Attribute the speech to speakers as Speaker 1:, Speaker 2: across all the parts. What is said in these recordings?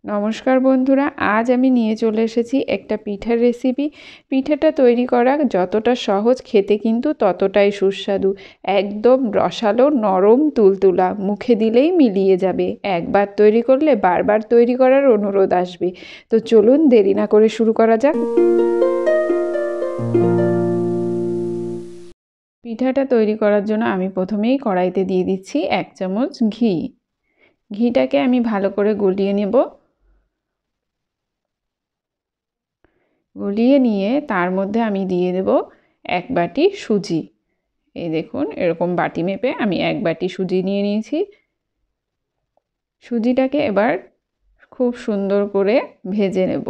Speaker 1: নমস্কার বন্ধুরা, আজ আমি নিয়ে চলে এসেছি একটা পিঠার রেসিপি। পিঠাটা তৈরি করা যতটা সহজ, খেতে কিন্তু ততটাই সুস্বাদু। একদম রসালো, নরম, তুলতুলা, মুখে দিলেই মিলিয়ে যাবে। একবার তৈরি করলে বারবার তৈরি করার অনুরোধ আসবে। তো চলুন দেরি না করে শুরু করা যাক। পিঠাটা তৈরি করার জন্য আমি প্রথমেই কড়াইতে দিয়ে দিচ্ছি 1 চামচ ঘি। ঘিটাকে আমি ভালো করে গলিয়ে নেব। গলিয়ে নিয়ে তার মধ্যে আমি দিয়ে দেব 1 বাটি সুজি। এই দেখুন, এরকম বাটি মেপে আমি 1 বাটি সুজি নিয়ে নিয়েছি। সুজিটাকে এবার খুব সুন্দর করে ভেজে নেব।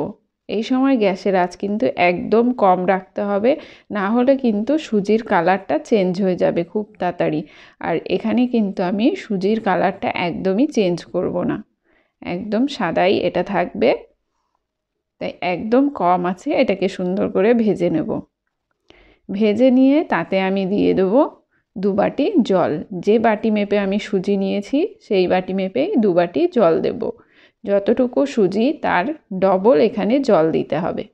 Speaker 1: এই সময় গ্যাসের আঁচ কিন্তু একদম কম রাখতে হবে, না হলে কিন্তু সুজির কালারটা চেঞ্জ হয়ে যাবে খুব তাড়াতাড়ি। আর এখানে কিন্তু আমি সুজির কালারটা একদমই চেঞ্জ করব না, একদম সাদাই এটা থাকবে। তাই একদম কম আছে এটাকে সুন্দর করে ভেজে নেব। ভেজে নিয়ে তাতে আমি দিয়ে দেবো 2 বাটি জল। যে বাটি মেপে আমি সুজি নিয়েছি সেই বাটি মেপেই 2 বাটি জল দেব। যতটুকু সুজি তার ডবল এখানে জল দিতে হবে।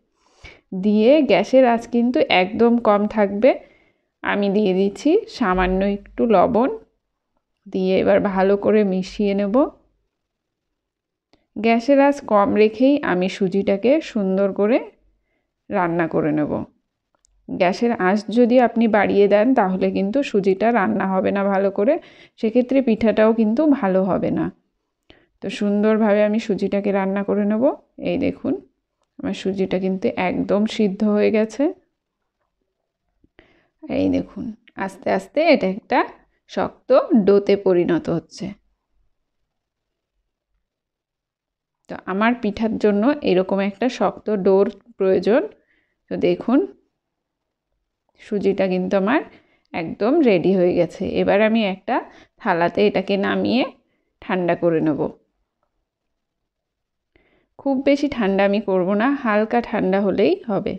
Speaker 1: দিয়ে গ্যাসের আঁচ কিন্তু একদম কম থাকবে। আমি দিয়ে দিচ্ছি সামান্য একটু লবণ, দিয়ে এবার ভালো করে মিশিয়ে নেব। গ্যাসের আঁচ কম রেখেই আমি সুজিটাকে সুন্দর করে রান্না করে নেব। গ্যাসের আঁচ যদি আপনি বাড়িয়ে দেন তাহলে কিন্তু সুজিটা রান্না হবে না ভালো করে, সেক্ষেত্রে পিঠাটাও কিন্তু ভালো হবে না। তো সুন্দরভাবে আমি সুজিটাকে রান্না করে নেব। এই দেখুন, আমার সুজিটা কিন্তু একদম সিদ্ধ হয়ে গেছে। এই দেখুন, আস্তে আস্তে এটা একটা শক্ত ডোতে পরিণত হচ্ছে। তো আমার পিঠার জন্য এরকম একটা শক্ত ডোর প্রয়োজন। তো দেখুন, সুজিটা কিন্তু আমার একদম রেডি হয়ে গেছে। এবার আমি একটা থালাতে এটাকে নামিয়ে ঠান্ডা করে নেব। খুব বেশি ঠান্ডা আমি করব না, হালকা ঠান্ডা হলেই হবে।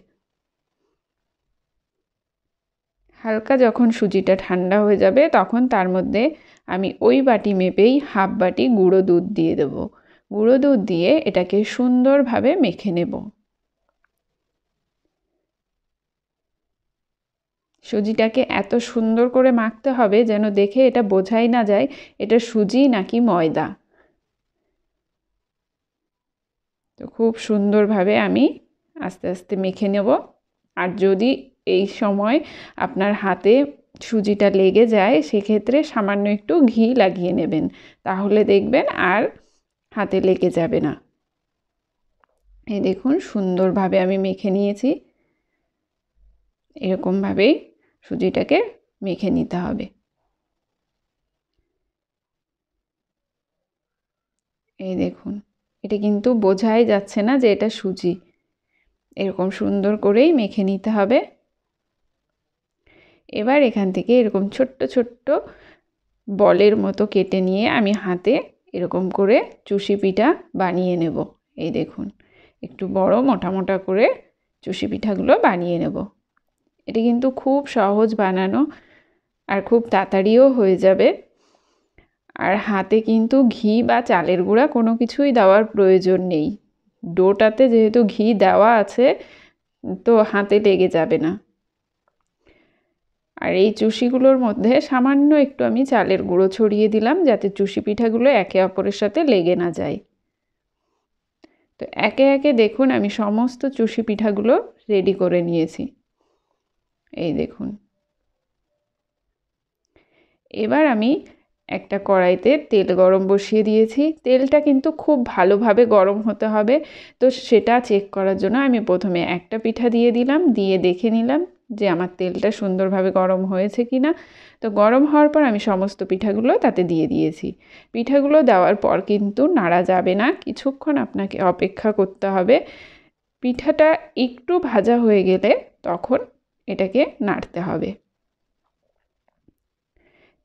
Speaker 1: হালকা যখন সুজিটা ঠান্ডা হয়ে যাবে তখন তার মধ্যে আমি ওই বাটি মেপেই 1/2 বাটি গুঁড়ো দুধ দিয়ে দেব। গুঁড়ো দুধ দিয়ে এটাকে সুন্দরভাবে মেখে নেব। সুজিটাকে এত সুন্দর করে মাখতে হবে যেন দেখে এটা বোঝাই না যায় এটা সুজি নাকি ময়দা। তো খুব সুন্দরভাবে আমি আস্তে আস্তে মেখে নেব। আর যদি এই সময় আপনার হাতে সুজিটা লেগে যায় সেক্ষেত্রে সামান্য একটু ঘি লাগিয়ে নেবেন, তাহলে দেখবেন আর হাতে লেগে যাবে না। এই দেখুন, সুন্দরভাবে আমি মেখে নিয়েছি। এরকমভাবেই সুজিটাকে মেখে নিতে হবে। এই দেখুন, এটা কিন্তু বোঝাই যাচ্ছে না যে এটা সুজি। এরকম সুন্দর করেই মেখে নিতে হবে। এবার এখান থেকে এরকম ছোট্ট ছোট্ট বলের মতো কেটে নিয়ে আমি হাতে এরকম করে চুষি পিঠা বানিয়ে নেব। এই দেখুন, একটু বড় মোটা মোটা করে চুষি পিঠাগুলো বানিয়ে নেব। এটা কিন্তু খুব সহজ বানানো আর খুব তাড়াতাড়িও হয়ে যাবে। আর হাতে কিন্তু ঘি বা চালের গুঁড়া কোনো কিছুই দেওয়ার প্রয়োজন নেই। ডোটাতে যেহেতু ঘি দেওয়া আছে তো হাতে লেগে যাবে না। আর এই চুষিগুলোর মধ্যে সামান্য একটু আমি চালের গুঁড়ো ছড়িয়ে দিলাম যাতে চুষি পিঠাগুলো একে অপরের সাথে লেগে না যায়। তো একে একে দেখুন আমি সমস্ত চুষি পিঠাগুলো রেডি করে নিয়েছি। এই দেখুন, এবার আমি একটা কড়াইতে তেল গরম বসিয়ে দিয়েছি। তেলটা কিন্তু খুব ভালোভাবে গরম হতে হবে। তো সেটা চেক করার জন্য আমি প্রথমে একটা পিঠা দিয়ে দিলাম, দিয়ে দেখে নিলাম যে আমার তেলটা সুন্দরভাবে গরম হয়েছে কি না। তো গরম হওয়ার পর আমি সমস্ত পিঠাগুলো তাতে দিয়ে দিয়েছি। পিঠাগুলো দেওয়ার পর কিন্তু নাড়া যাবে না, কিছুক্ষণ আপনাকে অপেক্ষা করতে হবে। পিঠাটা একটু ভাজা হয়ে গেলে তখন এটাকে নাড়তে হবে।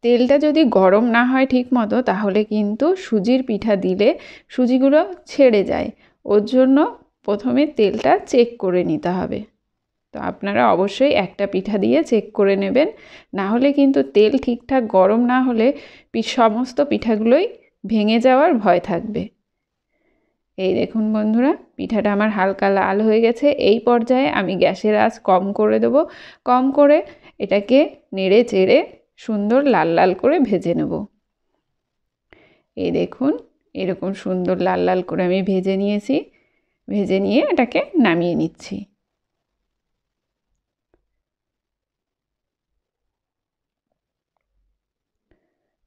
Speaker 1: তেলটা যদি গরম না হয় ঠিক মতো তাহলে কিন্তু সুজির পিঠা দিলে সুজিগুলো ছেড়ে যায়। ওর জন্য প্রথমে তেলটা চেক করে নিতে হবে। তো আপনারা অবশ্যই একটা পিঠা দিয়ে চেক করে নেবেন, না হলে কিন্তু তেল ঠিকঠাক গরম না হলে সমস্ত পিঠাগুলোই ভেঙে যাওয়ার ভয় থাকবে। এই দেখুন বন্ধুরা, পিঠাটা আমার হালকা লাল হয়ে গেছে। এই পর্যায়ে আমি গ্যাসের আঁচ কম করে দেব। কম করে এটাকে নেড়ে চেড়ে সুন্দর লাল লাল করে ভেজে নেব। এই দেখুন, এরকম সুন্দর লাল লাল করে আমি ভেজে নিয়েছি। ভেজে নিয়ে এটাকে নামিয়ে নিচ্ছি।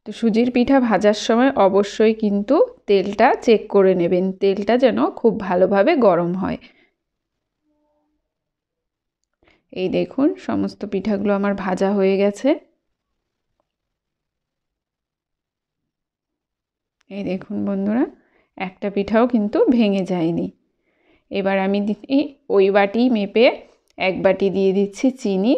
Speaker 1: তো সুজির পিঠা ভাজার সময় অবশ্যই কিন্তু তেলটা চেক করে নেবেন, তেলটা যেন খুব ভালোভাবে গরম হয়। এই দেখুন, সমস্ত পিঠাগুলো আমার ভাজা হয়ে গেছে। এই দেখুন বন্ধুরা, একটা পিঠাও কিন্তু ভেঙে যায়নি। এবার আমি ওই বাটি মেপে 1 বাটি দিয়ে দিচ্ছি চিনি।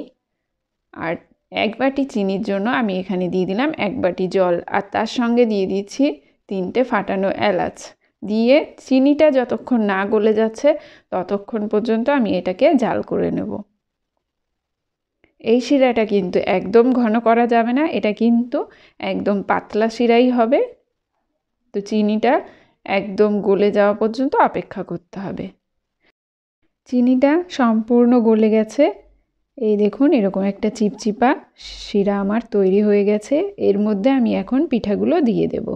Speaker 1: আর 1 বাটি চিনির জন্য আমি এখানে দিয়ে দিলাম 1 বাটি জল, আর তার সঙ্গে দিয়ে দিচ্ছি 3টে ফাটানো এলাচ। দিয়ে চিনিটা যতক্ষণ না গলে যাচ্ছে ততক্ষণ পর্যন্ত আমি এটাকে জাল করে নেব। এই শিরাটা কিন্তু একদম ঘন করা যাবে না, এটা কিন্তু একদম পাতলা শিরাই হবে। তো চিনিটা একদম গলে যাওয়া পর্যন্ত অপেক্ষা করতে হবে। চিনিটা সম্পূর্ণ গলে গেছে। এই দেখুন, এরকম একটা চিপচিপা শিরা আমার তৈরি হয়ে গেছে। এর মধ্যে আমি এখন পিঠাগুলো দিয়ে দেব।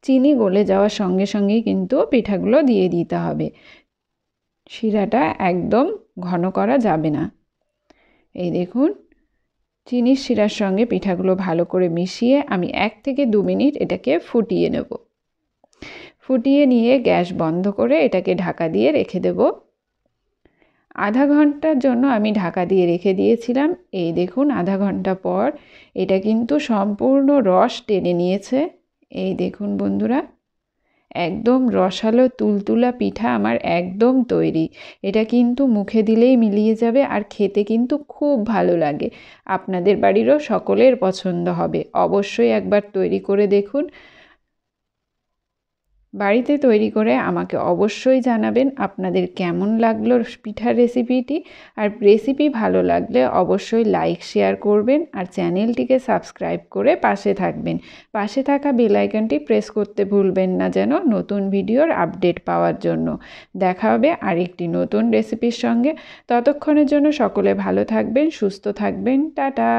Speaker 1: চিনি গলে যাওয়ার সঙ্গে সঙ্গেই কিন্তু পিঠাগুলো দিয়ে দিতে হবে। শিরাটা একদম ঘন করা যাবে না। এই দেখুন, চিনির শিরার সঙ্গে পিঠাগুলো ভালো করে মিশিয়ে আমি 1 থেকে 2 মিনিট এটাকে ফুটিয়ে নেব। ফুটিয়ে নিয়ে গ্যাস বন্ধ করে এটাকে ঢাকা দিয়ে রেখে দেব। আধা ঘন্টার জন্য আমি ঢাকা দিয়ে রেখে দিয়েছিলাম। এই দেখুন, আধা ঘন্টা পর এটা কিন্তু সম্পূর্ণ রস টেনে নিয়েছে। এই দেখুন বন্ধুরা, একদম রসালো তুলতুলা পিঠা আমার একদম তৈরি। এটা কিন্তু মুখে দিলেই মিলিয়ে যাবে, আর খেতে কিন্তু খুব ভালো লাগে। আপনাদের বাড়িরও সকলের পছন্দ হবে। অবশ্যই একবার তৈরি করে দেখুন। বাড়িতে তৈরি করে আমাকে অবশ্যই জানাবেন আপনাদের কেমন লাগলো পিঠার রেসিপিটি। আর রেসিপি ভালো লাগলে অবশ্যই লাইক শেয়ার করবেন, আর চ্যানেলটিকে সাবস্ক্রাইব করে পাশে থাকবেন। পাশে থাকা বেল আইকনটি প্রেস করতে ভুলবেন না যেন নতুন ভিডিওর আপডেট পাওয়ার জন্য। দেখা হবে আরেকটি নতুন রেসিপির সঙ্গে। ততক্ষণের জন্য সকলে ভালো থাকবেন, সুস্থ থাকবেন। টাটা।